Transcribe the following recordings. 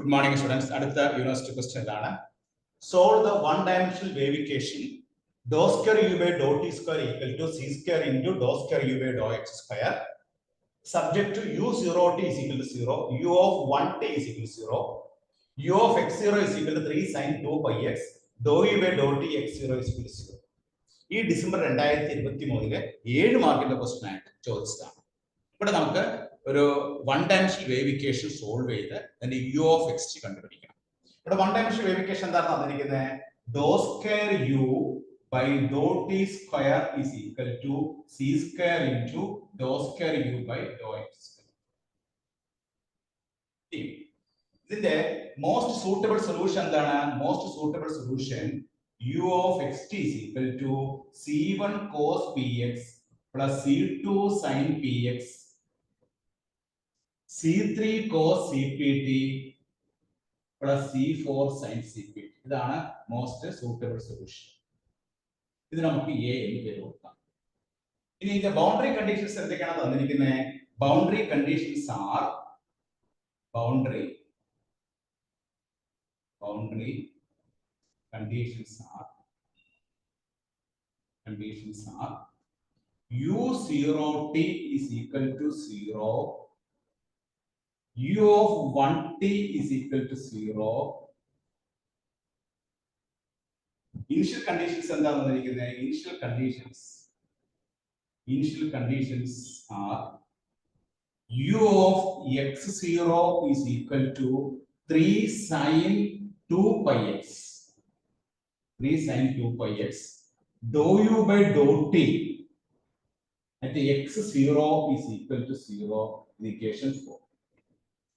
Good morning, students. അടുത്ത university question ആണ്. Solve the one dimensional wave equation dou square u by dou t square equal to c square into dou square u by dou x square subject to u0 t is equal to 0, u of 1t is equal to 0, u of x0 is equal to 3 sin 2 pi x, dou u by dou t x0 is equal to 0. ഈ December 2023 7 മാർക്കിന്റെ question ആയിട്ട് ചോദിച്ചതാണ്. ഇവിടെ നമുക്ക് ഒരു one dimensional wave equation solve ചെയ്ത് അതിന്റെ U of X കണ്ടുപിടിക്കണം. ഇവിടെ വൺ ഡയമെൻഷണൽ വേവ് ഇക്വേഷൻ എന്താണ് തന്നിരിക്കുന്നത്? Do square u by Dr t square is equal to c square into do square u by do x square. ഇതിന്റെ most suitable solution എന്താണ്? Most suitable solution u of xt is equal to c1 cos px plus c2 sin px c3 cos cpt plus c4 sin cpt. ഇതാണ് most suitable solution. ഇത് നമുക്ക് a എന്ന് പേര് കൊടുക്കാം. ഇനി ഇതിന്റെ ബൗണ്ടറി കണ്ടീഷൻസ് എന്തൊക്കെയാണ് തന്നിരിക്കുന്നത്? Boundary conditions R boundary conditions are u0t is equal to 0, u of 1t is equal to 0. Initial conditions എന്താണ് തന്നിരിക്കുന്നത്? Initial conditions are u of x0 is equal to 3 sin 2 pi x, 3 sin 2 pi x, dou u by dou t at x0 is equal to 0, equation 4.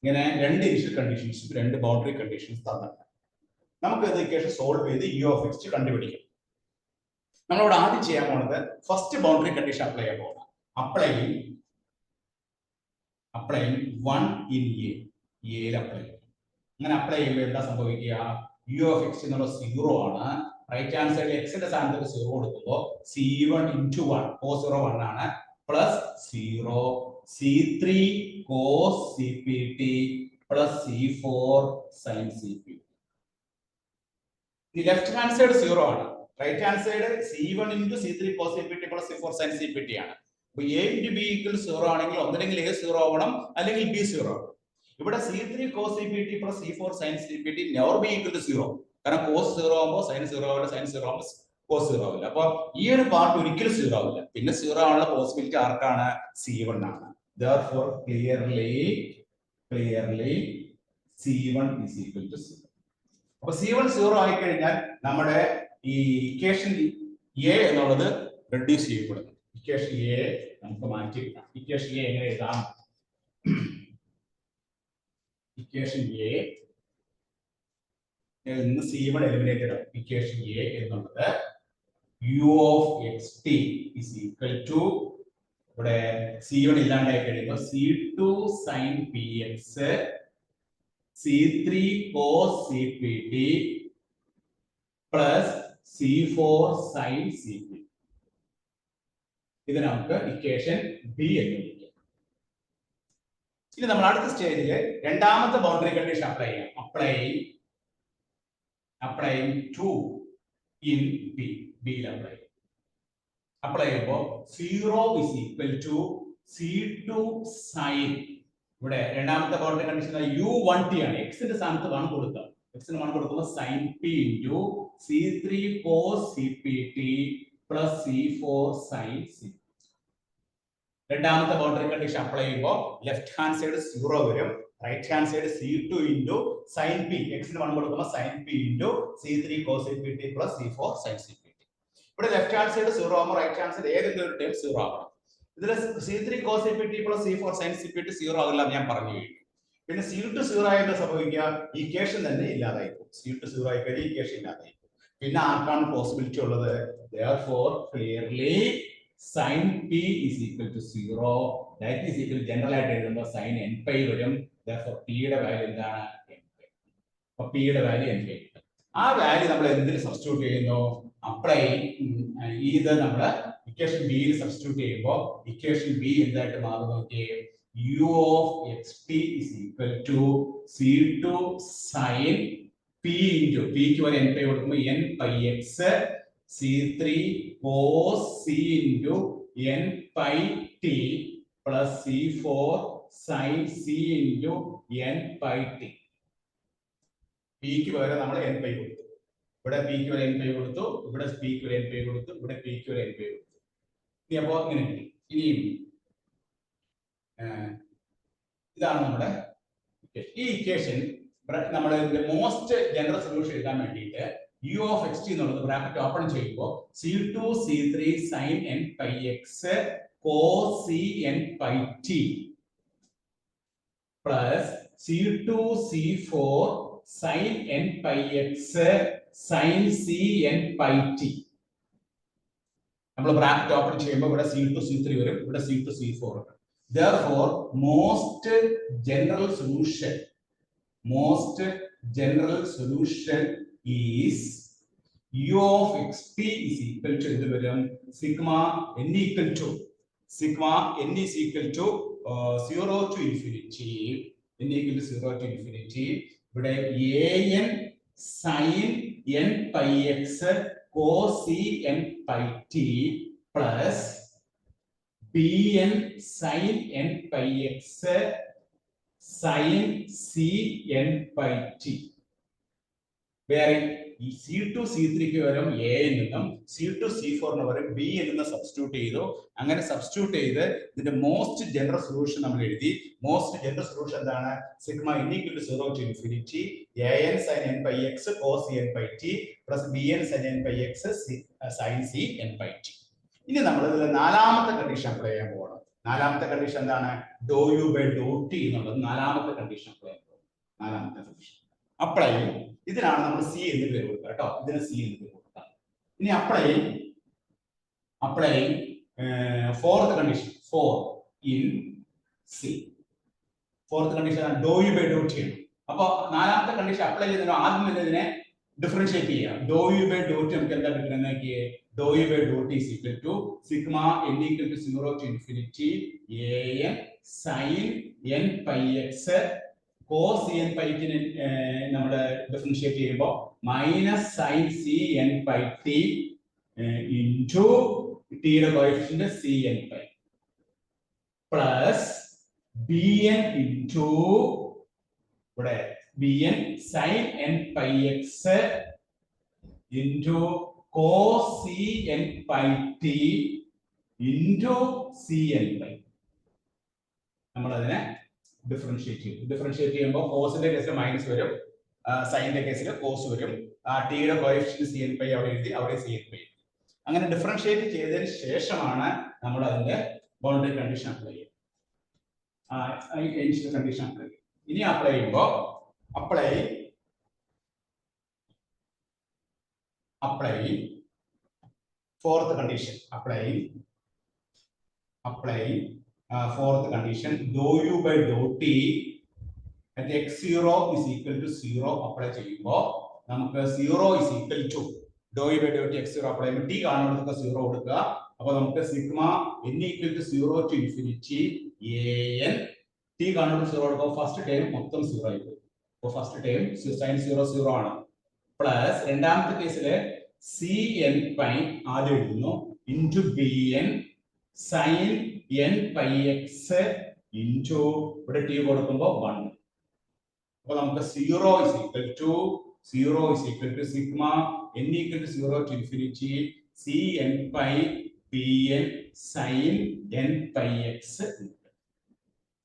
ഇങ്ങനെ രണ്ട് initial conditions, രണ്ട് boundary conditions തന്നിട്ടുണ്ട്. നമുക്ക് ഇത് equation solve ചെയ്ത് U of X കണ്ടുപിടിക്കാം. നമ്മളിവിടെ ആദ്യം ചെയ്യാൻ പോകുന്നത് ഫസ്റ്റ് ബൗണ്ടറി കണ്ടീഷൻ അപ്ലൈ ചെയ്യാൻ പോകണം. അപ്ലൈയിങ് 1 in എയിൽ അപ്ലൈ ചെയ്യും. അങ്ങനെ അപ്ലൈ ചെയ്യുമ്പോൾ എന്താ സംഭവിക്കുക? യു ഓഫ് എക്സ് എന്നുള്ള 0 ആണ്. റൈറ്റ് ഹാൻഡ് സൈഡിൽ എക്സിന്റെ സ്ഥാനത്ത് 0 കൊടുക്കുമ്പോൾ c1 into 1 cos 0 1 ആണ്, പ്ലസ് 0 c3 cos cpt പ്ലസ് c4 sin cpt. ഈ ലെഫ്റ്റ് ഹാൻഡ് സൈഡ് 0 ആണ്. Right hand side c1 into c3 cos cpt പ്ലസ് c4 sin cpt ആണ്. അപ്പോൾ a into b equal 0 ആണെങ്കിൽ ഒന്നെങ്കിൽ a 0 ആവണം അല്ലെങ്കിൽ b 0 ആവണം. ഇവിടെ c3 cos cpt plus c4 sin cpt never be equal to 0. കാരണം cos 0 ആവുമ്പോൾ sin 0 ആവില്ല, sin 0 ആവുമ്പോൾ cos 0 ആവില്ല. അപ്പോൾ ഈ ഒരു പാർട്ട് ഒരിക്കലും 0 ആവില്ല. പിന്നെ 0 ആവാനുള്ള പോസിബിലിറ്റി ആർക്കാണ്? c1 ആണ്. Therefore clearly c1 is equal to 0. അപ്പോൾ c1 0 ആയി കഴിഞ്ഞാൽ നമ്മുടെ ഈ ഇക്വേഷൻ a എന്നുള്ളത് റെഡ്യൂസ് ചെയ്യപ്പെടുന്നു. ഇക്വേഷൻ a നമുക്ക് മാറ്റി എഴുതാം. ഇക്വേഷൻ a എങ്ങനെ എഴുതാം? ഇക്വേഷൻ a നിന്ന് c1 എലിമിനേറ്റഡ് ആണ്. ഇക്വേഷൻ a എന്നുള്ളത് u of xt is equal to, ഇവിടെ c1 ഇല്ലാണ്ടായി കഴിയുമ്പോൾ c2 sin px c3 cos cpt plus c4 sin cp. ഇത് നമുക്ക് ഇക്വേഷൻ b എന്ന് വിളിക്കാം. ഇനി നമ്മൾ അടുത്ത സ്റ്റേജിൽ രണ്ടാമത്തെ ബൗണ്ടറി കണ്ടീഷൻ അപ്ലൈ ചെയ്യാം. അപ്ലൈയിങ് 2 in b അപ്ലൈ ചെയ്യുമ്പോൾ 0 is equal to c2 sin, ഇവിടെ രണ്ടാമത്തെ ബൗണ്ടറി കണ്ടീഷൻ u1t ആണ്. എക്സിന്റെ സ്ഥാനത്ത് 1 കൊടുക്കുക. എക്സിന് 1 കൊടുക്കുമ്പോൾ sin p into c3 cos cpt plus c4 sin cp. രണ്ടാമത്തെ ബൗണ്ടറി കണ്ടീഷൻ അപ്ലൈ ചെയ്യുമ്പോൾ ലെഫ്റ്റ് ഹാൻഡ് സൈഡ് 0 വരും, right hand side c2 into sin p, എക്സിന് 1 കൊടുക്കുമ്പോൾ sin p into c3 cos cpt plus c4 sin cpt. ഇവിടെ left hand side 0 ആകുമ്പോൾ right hand side ഏതെങ്കിലും ഒരു term 0 ആവണം. ഇതിൽ c3 cos cpt plus c4 sin cpt 0 ആകില്ല ഞാൻ പറഞ്ഞു കഴിഞ്ഞു. പിന്നെ c2 0 ആയിട്ട് സംഭവിക്കുക, ഇക്വേഷൻ തന്നെ ഇല്ലാതായി പോകും. c2 0 ആയി കഴിഞ്ഞാൽ ഇക്വേഷൻ ഇല്ലാതായി പോകും. പിന്നെ ആർക്കാണ് പോസിബിലിറ്റി ഉള്ളത്? Therefore clearly sin p is equal to 0. That is equal to general ആയിട്ട് എഴുതുമ്പോൾ sin n pi വരും. Therefore p യുടെ വാല്യൂ എന്താണ്? n pi. അപ്പോൾ p യുടെ വാല്യൂ n pi. ആ വാല്യൂ നമ്മൾ എന്തിൽ സബ്സ്റ്റിറ്റ്യൂട്ട് ചെയ്യുന്നു? അപ്ലൈ ഇത് നമ്മൾ ഇക്വേഷൻ ബിയിൽ സബ്സ്റ്റിറ്റ്യൂട്ട് ചെയ്യുമ്പോൾ ഇക്വേഷൻ ബി എന്തായിട്ട് മാറും നോക്കിയേ? u of xt is equal to c2 sin p into p ക്ക് വരെ n പൈ കൊടുക്കുമ്പോൾ n pi x c3 cos c into n pi t plus c4 sin c into n pi t. p ക്ക് പകരം നമ്മൾ n pi കൊടുത്തു, ഇവിടെ p ക്ക് വരെ n പൈ കൊടുത്തു, ഇവിടെ p ക്ക് വരെ n പൈ കൊടുത്തു, ഇവിടെ p ക്ക് വരെ n പൈ കൊടുത്തു. ഇനി അപ്പോൾ ഇങ്ങനെ കിട്ടി. ഇനിയും ഇതാണ് നമ്മുടെ ഈ ഇക്വേഷൻ. നമ്മൾ ഇതിന്റെ മോസ്റ്റ് ജനറൽ സൊല്യൂഷൻ എഴുതാൻ വേണ്ടിയിട്ട് u of xt എന്നുള്ളത് ബ്രാക്കറ്റ് ഓപ്പൺ ചെയ്യുമ്പോൾ c2 c3 sin n pi x cos c n pi t plus c2 c4 sin n pi x sin c n pi t. നമ്മൾ bracket open ചെയ്യുമ്പോൾ ഇവിടെ c2 c3 വരും, ഇവിടെ c2 c4 വരും. Therefore, most general solution is u of xt is equal to എന്ത് വരും? sigma n equal to 0 to infinity, n equal to 0 to infinity. ഇവിടെ an sin n pi x cos c n pi t plus bn sin n pi x sin c n pi t. വേറെ ഈ c2 c3 ക്ക് പകരം a എന്നും c2 c4 ന് പകരം b എന്ന് substitute ചെയ്തു. അങ്ങനെ സബ്സ്റ്റിറ്റ്യൂട്ട് ചെയ്ത് ഇതിന്റെ മോസ്റ്റ് ജനറൽ സൊല്യൂഷൻ നമ്മൾ എഴുതി. മോസ്റ്റ് ജനറൽ സൊല്യൂഷൻ എന്താണ്? Sigma n equal to 0 to infinity an sin n pi x cos c n pi t plus bn sin n pi x sin c n pi t. ഇനി നമ്മൾ ഇതിലെ നാലാമത്തെ condition apply ചെയ്യാൻ പോകണം. നാലാമത്തെ condition എന്താണ്? ഡോ u by Dr T എന്നുള്ളത് നാലാമത്തെ കണ്ടീഷൻ അപ്ലൈ ചെയ്യാൻ പോകും. നാലാമത്തെ കണ്ടീഷൻ അപ്ലൈ ചെയ്യും. ഇതിനാണ് നമ്മൾ സി എന്ന് പേര് കൊടുക്കുക കേട്ടോ. ഇതിന് സി എന്ന് പേര് കൊടുക്കാം. ഇനി apply fourth condition 4 in c. Fourth condition doe u by Dr t ആണ്. അപ്പൊ നാലാമത്തെ കണ്ടീഷൻ അപ്ലൈ ചെയ്യുന്നതിന് ആദ്യം ഇതിനെ ഡിഫറൻഷിയേറ്റ് ചെയ്യാം. Do u by Dr t നമുക്ക് എന്താ കിട്ടുന്നത് നോക്കിയേ? Do u by Dr t is equal to sigma n equal to 0 to infinity an sin n pi x cos c n pi t നമ്മൾ differentiate ചെയ്യുമ്പോൾ minus sin c n pi t into t യുടെ coefficient c n pi plus bn into ഇവിടെ bn sin n pi x into cos c n pi t into c n pi. നമ്മൾ അതിനെ differentiate ചെയ്യുമ്പോൾ കോസിന്റെ കേസിൽ minus വരും, സൈനിന്റെ കേസിൽ cos വരും. ടിയുടെ കോഎഫിഷ്യന്റ് സി എൻ പൈ അവിടെ എഴുതി, അവിടെ സി എൻ പൈ. അങ്ങനെ ഡിഫറൻഷിയേറ്റ് ചെയ്തതിന് ശേഷമാണ് നമ്മൾ അതിന്റെ ബൗണ്ടറി കണ്ടീഷൻ അപ്ലൈ ചെയ്യുക. കണ്ടീഷൻ അപ്ലൈ ചെയ്യും. ഇനി അപ്ലൈ ചെയ്യുമ്പോൾ apply fourth condition. Apply fourth condition. Dou u by dou t at x0 is equal to 0 apply ചെയ്യുമ്പോൾ നമുക്ക് 0 is equal to dou u by dou t x0 apply ചെയ്യുമ്പോൾ t കാണുന്നിടത്ത് 0 കൊടുക്കുക. അപ്പോൾ നമുക്ക് sigma n equal to 0 to infinity an t കാണുന്നിടത്ത് 0 കൊടുക്കുക. First time മൊത്തം 0 ആയി പോകും. അപ്പോൾ ഫസ്റ്റ് ടൈം sin 0 0 ആണ്. പ്ലസ് രണ്ടാമത്തെ കേസില് സി എൻ പൈ ആദ്യം എഴുതുന്നു into b n sine n pi x into ഇവിടെ ടി കൊടുക്കുമ്പോൾ 1. അപ്പൊ നമുക്ക് 0 is equal to sigma n equal to 0 to infinity c n pi b n sine n pi x.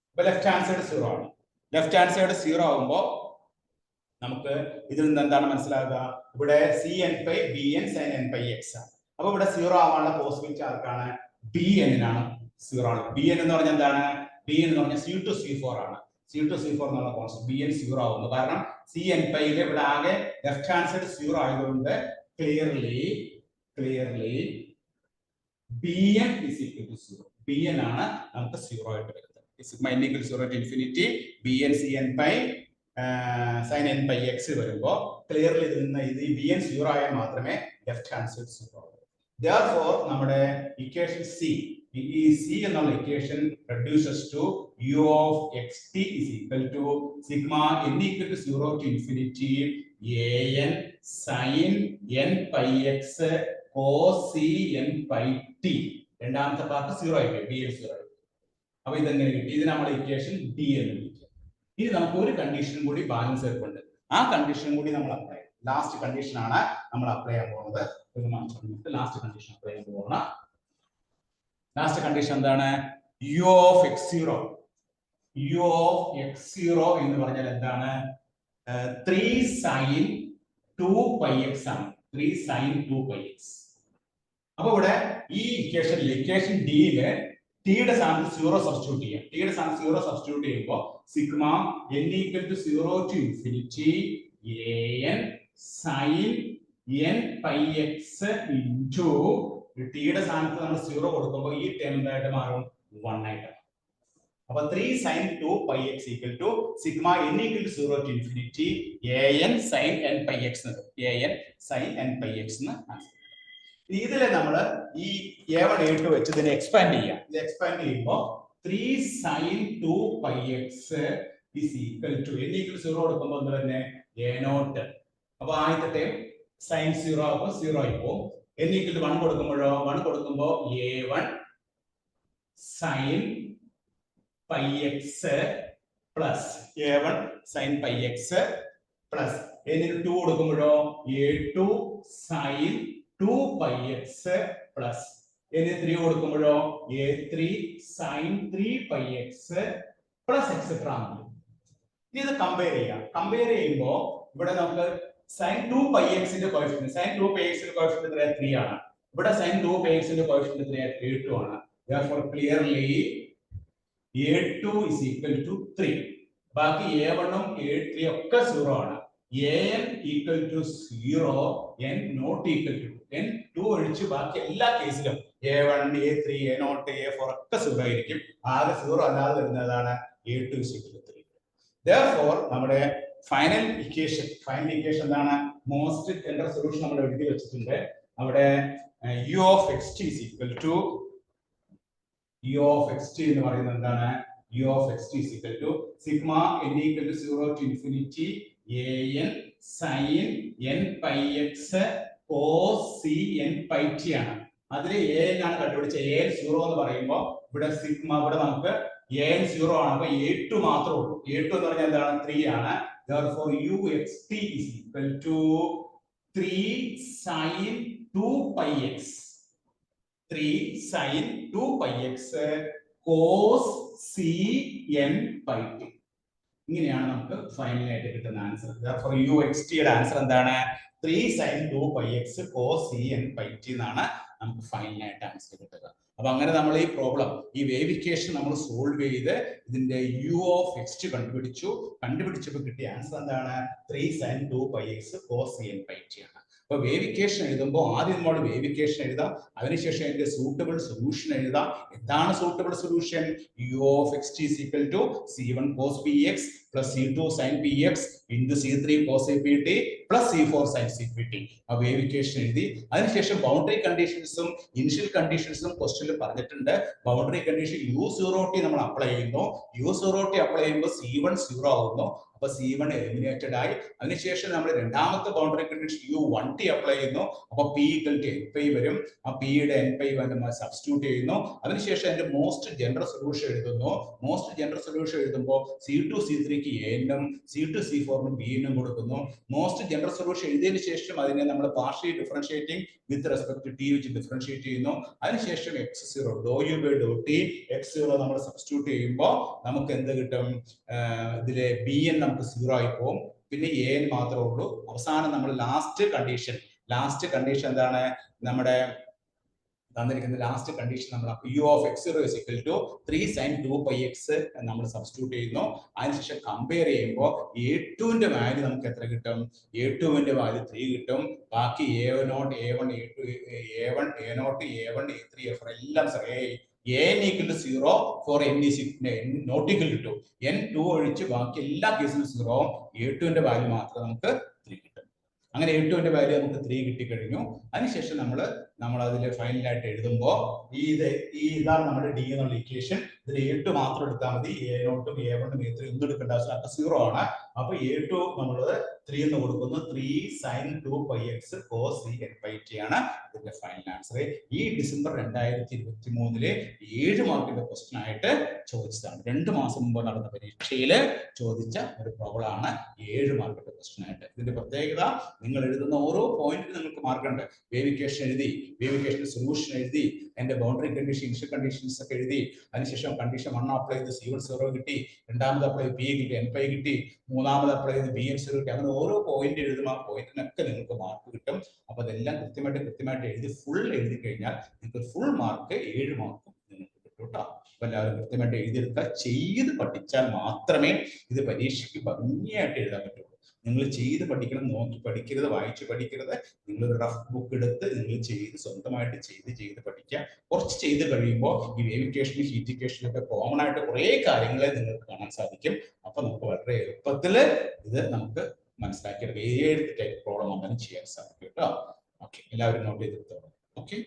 ഇപ്പൊ left hand side 0 ആണ്. Left hand side 0 ആകുമ്പോൾ നമുക്ക് ഇതിൽ നിന്ന് എന്താണ് മനസ്സിലാകുക? ഇവിടെ c n pi b n sine n pi x ആണ്. അപ്പൊ ഇവിടെ 0 ആവാനുള്ള പോസിബിലിറ്റി ആർക്കാണ്? ബി എന്നിനാണ് 0 ആണ്. ബി എൻ എന്ന് പറഞ്ഞാൽ എന്താണ്? ബി എൻ എന്ന് പറഞ്ഞാൽ C2 C4 ആണ്. C2 C4 എന്നുള്ള കോൺസെപ്റ്റ് ബി എൻ 0 ആവുന്നു. കാരണം സി എൻ പൈയിലെ ഇവിടെ ആകെ ലെഫ്റ്റ് ഹാൻഡ് സൈഡ് 0 ആയതുകൊണ്ട് clearly b n is equal to 0. B n ആണ് നമുക്ക് 0 ആയിട്ട് വരുന്നത്. സിഗ്മ n equal to 0 to infinity b n c n pi sine n pi x വരുമ്പോൾ ക്ലിയർലി ഇതിൽ നിന്ന് ഇത് ബി എൻ 0 ആയാൽ മാത്രമേ ലെഫ്റ്റ് ഹാൻഡ് സൈഡ് 0 ആവൂ. Therefore നമ്മുടെ ഇക്വേഷൻ ഈ സി എന്നുള്ള equation reduces to u of xt is equal to sigma n equal to 0 to infinity an sin n pi x cos c n pi t. രണ്ടാമത്തെ part 0 ആയി B L 0. അപ്പൊ ഇതെങ്ങനെ കിട്ടി? ഇത് നമ്മുടെ ഇക്വേഷൻ ഡി എന്ന് വിളിക്കുക. ഇനി നമുക്ക് ഒരു കണ്ടീഷൻ കൂടി ബാലൻസ് ചെയ്തിട്ടുണ്ട്. ആ കണ്ടീഷൻ കൂടി നമ്മൾ അപ്ലൈ ചെയ്യും. ലാസ്റ്റ് കണ്ടീഷൻ ആണ് നമ്മൾ അപ്ലൈ ചെയ്യാൻ പോകുന്നത്. ലാസ്റ്റ് കണ്ടീഷൻ അപ്ലൈ ചെയ്യാൻ പോകണം. ലാസ്റ്റ് കണ്ടീഷൻ എന്താണ്? u of x0. u of x0 എന്ന് പറഞ്ഞാൽ എന്താണ്? 3 sin 2 pi x ആണ്. 3 sin 2 pi x. അപ്പൊ ഇവിടെ ഈ ഇക്വേഷൻ ഡിയില് ടിയുടെ സ്ഥാനത്ത് 0 സബ്സ്റ്റിറ്റ്യൂട്ട് ചെയ്യാം. ടിയുടെ സ്ഥാനത്ത് 0 സബ്സ്റ്റിറ്റ്യൂട്ട് ചെയ്യുമ്പോൾ sigma n equal to 0 to infinity an sin n pi x into ടിയുടെ സ്ഥാനത്ത് നമ്മൾ 0 കൊടുക്കുമ്പോൾ ഈ ടേം എന്തായിട്ട് മാറും? 1 ആയിട്ട്. അപ്പൊ 3 sin 2 pi x equal to sigma n equal to 0 to infinity an sin n pi x an sin n pi x എന്ന് ആൻസർ. ഇതിലെ നമ്മൾ ഈ a1 a2 വെച്ച് ഇതിനെ എക്സ്പാൻഡ് ചെയ്യാം. ഇത് എക്സ്പാൻഡ് ചെയ്യുമ്പോൾ 3 sin 2 pi x is equal to n equal to 0 കൊടുക്കുമ്പോൾ എന്ത് തന്നെ a0. അപ്പൊ ആദ്യത്തെ ടേം sin 0 ആകുമ്പോൾ 0 ആയി പോകും. n equal to 1 കൊടുക്കുമ്പോഴോ 1 കൊടുക്കുമ്പോൾ a1 sin pi x plus a1 sin pi x plus n 2 കൊടുക്കുമ്പോഴോ a2 sin 2 pi x plus n 3 കൊടുക്കുമ്പോഴോ a3 sin 3 pi x plus etc. ഇത് കമ്പയർ ചെയ്യാം. കമ്പയർ ചെയ്യുമ്പോൾ ഇവിടെ നമുക്ക് sin 2 pi x ന്റെ coefficient sin 2 pi x ന്റെ coefficient എത്രയാണ്? 3 ആണ്. ഇവിടെ sin 2 pi x ന്റെ കോഎഫിഷ്യന്റ് എത്രയാണ്? 2 ആണ്. Therefore clearly a2 is equal to 3. ബാക്കി a1 ഉം a3 ഒക്കെ 0 ആണ്. an equal to 0, n not equal to n 2 ഒഴിച്ച് ബാക്കി എല്ലാ കേസിലും a1 a3 a0 a4 ഒക്കെ 0 ആയിരിക്കും. ആകെ 0 അല്ലാതെ വരുന്നതാണ് a2 is equal to 3. Therefore നമ്മുടെ ഫൈനൽ ഇക്വേഷൻ എന്താണ്? മോസ്റ്റ് ജനറൽ സൊല്യൂഷൻ നമ്മൾ എഴുതി വെച്ചിട്ടുണ്ട്. അവിടെ u of xt is equal to u of xt എന്ന് പറയുന്നത് എന്താണ്? u of xt is equal to sigma n equal to 0 to infinity an sin n pi x cos c n pi t ആണ്. അതിൽ an ആണ് കണ്ടുപിടിച്ചത്. an 0 എന്ന് പറയുമ്പോൾ ഇവിടെ സിഗ്മ ഇവിടെ നമുക്ക് an 0 ആണ്. അപ്പൊ a2 മാത്രമേ ഉള്ളൂ. a2 എന്ന് പറഞ്ഞാൽ എന്താണ്? 3 ആണ്. Therefore uxt is equal to 3 sin 2 pi x 3 sin 2 pi x cos c n pi t. ഇങ്ങനെയാണ് നമുക്ക് ഫൈനൽ ആയിട്ട് കിട്ടുന്ന ആൻസർ. Therefore uxt യുടെ ആൻസർ എന്താണ്? 3 sin 2 pi x cos c n pi t എന്നാണ് നമുക്ക് ഫൈനൽ ആയിട്ട് ആൻസർ കിട്ടുക. അപ്പൊ അങ്ങനെ നമ്മൾ ഈ പ്രോബ്ലം ഈ വേവ് ഇക്വേഷൻ നമ്മൾ സോൾവ് ചെയ്ത് ഇതിന്റെ u of xt കണ്ടുപിടിച്ചപ്പോൾ കിട്ടിയ ആൻസർ എന്താണ്? 3 sin 2 pi x cos c n pi t ആണ്. അപ്പൊ വേവ് ഇക്വേഷൻ എഴുതുമ്പോൾ ആദ്യം നമ്മൾ വേവ് ഇക്വേഷൻ എഴുതാം. അതിനുശേഷം അതിന്റെ സൂട്ടബിൾ സൊല്യൂഷൻ എഴുതാം. എന്താണ് suitable solution? u of xt is equal to c1 cos px plus c2 sin px into c3 cos pt plus c4 sin cpt. ആ വേവ് ഇക്വേഷൻ എഴുതി. അതിനുശേഷം ബൗണ്ടറി കണ്ടീഷൻസും ഇനിഷ്യൽ കണ്ടീഷൻസും ക്വസ്റ്റ്യനിൽ പറഞ്ഞിട്ടുണ്ട്. ബൗണ്ടറി കണ്ടീഷൻ u0t നമ്മൾ apply ചെയ്യുന്നു. u0t apply ചെയ്യുമ്പോൾ c1 0 ആവുന്നു. അപ്പൊ c1 എലിമിനേറ്റഡ് ആയി. അതിനുശേഷം നമ്മൾ രണ്ടാമത്തെ ബൗണ്ടറി കണ്ടീഷൻ u1t അപ്ലൈ ചെയ്യുന്നു. അപ്പൊ p equal to n pi വരും. ആ p യുടെ n pi സബ്സ്റ്റിറ്റ്യൂട്ട് ചെയ്യുന്നു. അതിനുശേഷം അതിന്റെ മോസ്റ്റ് ജനറൽ സൊല്യൂഷൻ എഴുതുന്നു. മോസ്റ്റ് ജനറൽ സൊല്യൂഷൻ എഴുതുമ്പോൾ c2 c3ക്ക് a നും c2 c4 നും b നും കൊടുക്കുന്നു. മോസ്റ്റ് ജനറൽ സൊല്യൂഷൻ എഴുതിയതിനു ശേഷം അതിനെ നമ്മൾ partially differentiating with respect to t വെച്ച് ഡിഫറൻഷിയേറ്റ് ചെയ്യുന്നു. അതിനുശേഷം x0 ∂u/∂t x0 നമ്മൾ സബ്സ്റ്റിറ്റ്യൂട്ട് ചെയ്യുമ്പോൾ നമുക്ക് എന്ത് കിട്ടും? ഇതിലെ bn നമുക്ക് 0 ആയി പോകും. പിന്നെ an മാത്രമേ ഉള്ളൂ. അവസാനം നമ്മൾ ലാസ്റ്റ് കണ്ടീഷൻ എന്താണ്? നമ്മുടെ തന്നിരിക്കുന്ന ലാസ്റ്റ് കണ്ടീഷൻ നമ്മൾ u of x0 is equal to 3 sin 2 pi x നമ്മൾ സബ്സ്റ്റിറ്റ്യൂട്ട് ചെയ്യുന്നു. അതിനുശേഷം കമ്പയർ ചെയ്യുമ്പോൾ a2 ന്റെ വാല്യൂ നമുക്ക് എത്ര കിട്ടും? a2 ന്റെ വാല്യൂ 3 കിട്ടും. ബാക്കി a0 a1 a2 a1 a0 a1 a3 a4 എല്ലാം n equal to 0 for n is not equal to 2. n 2 ഒഴിച്ച് ബാക്കി എല്ലാ കേസിലും 0. a2 ന്റെ വാല്യൂ മാത്രം നമുക്ക് 3 കിട്ടും. അങ്ങനെ A2ന്റെ വാല്യൂ നമുക്ക് 3 കിട്ടിക്കഴിഞ്ഞു. അതിനുശേഷം നമ്മൾ അതിൽ ഫൈനലായിട്ട് എഴുതുമ്പോൾ ഇതാണ് നമ്മുടെ D എന്നുള്ള ഇക്വേഷൻ. ഇതിൽ A2 മാത്രം എടുത്താൽ മതി. A0 A1 A3 ഒന്നും എടുക്കേണ്ട ആവശ്യമില്ല, 0 ആണ്. അപ്പൊ A2 നമ്മൾ 3 എന്ന് കൊടുക്കുന്നു. 3 sin 2πx cos nπt ആണ് ഇതിന്റെ ഫൈനൽ ആൻസർ. ഈ ഡിസംബർ 2023 7 മാർക്കിന്റെ ക്വസ്റ്റ്യൻ ആയിട്ട് ചോദിച്ചതാണ്. 2 മാസം മുമ്പ് നടന്ന പരീക്ഷയിൽ ചോദിച്ച ഒരു പ്രോബ്ലം ആണ് 7 മാർക്കിന്റെ ക്വസ്റ്റ്യൻ ആയിട്ട്. ഇതിന്റെ പ്രത്യേകത, നിങ്ങൾ എഴുതുന്ന ഓരോ പോയിന്റിനും നിങ്ങൾക്ക് മാർക്ക് ഉണ്ട്. വേവ് ഇക്വേഷൻ എഴുതി, വേവ് ഇക്വേഷന്റെ സൊല്യൂഷൻ എഴുതി, അതിന്റെ ബൗണ്ടറി കണ്ടീഷൻ, ഇനിഷ്യൽ കണ്ടീഷൻസ് ഒക്കെ എഴുതി, അതിനുശേഷം കണ്ടീഷൻ 1 അപ്ലൈ ചെയ്ത് C1 0 കിട്ടി, രണ്ടാമത് അപ്ലൈ ചെയ്ത് P കിട്ടി, Nπ കിട്ടി, മൂന്നാമത് അപ്ലൈ ചെയ്ത് BN 0 കിട്ടി. അങ്ങനെ ഓരോ പോയിന്റ് എഴുതും, ആ പോയിന്റിനൊക്കെ നിങ്ങൾക്ക് മാർക്ക് കിട്ടും. അപ്പൊ അതെല്ലാം കൃത്യമായിട്ട് എഴുതി ഫുൾ എഴുതി കഴിഞ്ഞാൽ നിങ്ങൾക്ക് ഫുൾ മാർക്ക് 7 മാർക്കും നിങ്ങൾക്ക് കിട്ടും കേട്ടോ. അപ്പൊ എല്ലാവരും കൃത്യമായിട്ട് എഴുതിയെടുക്കുക. ചെയ്ത് പഠിച്ചാൽ മാത്രമേ ഇത് പരീക്ഷയ്ക്ക് ഭംഗിയായിട്ട് എഴുതാൻ പറ്റുള്ളൂ. നിങ്ങൾ ചെയ്ത് പഠിക്കണം, നോക്കി പഠിക്കരുത്, വായിച്ച് പഠിക്കരുത്. നിങ്ങളൊരു റഫ് ബുക്ക് എടുത്ത് നിങ്ങൾ സ്വന്തമായിട്ട് ചെയ്ത് പഠിക്കുക. കുറച്ച് ചെയ്ത് കഴിയുമ്പോൾ ഈ വേവ് ഇക്വേഷനും ഹീറ്റ് ഇക്വേഷനും ഒക്കെ കോമൺ ആയിട്ട് കുറേ കാര്യങ്ങളെ നിങ്ങൾക്ക് കാണാൻ സാധിക്കും. അപ്പൊ നമുക്ക് വളരെ എളുപ്പത്തിൽ ഇത് നമുക്ക് മനസ്സിലാക്കിയെടുക്കുക. ഏത് ടൈപ്പ് പ്രോബ്ലം അങ്ങനെ ചെയ്യാൻ സാധിക്കും കേട്ടോ. ഓക്കെ, എല്ലാവരും നോട്ട് ചെയ്തെടുത്തോളൂ. ഓക്കെ.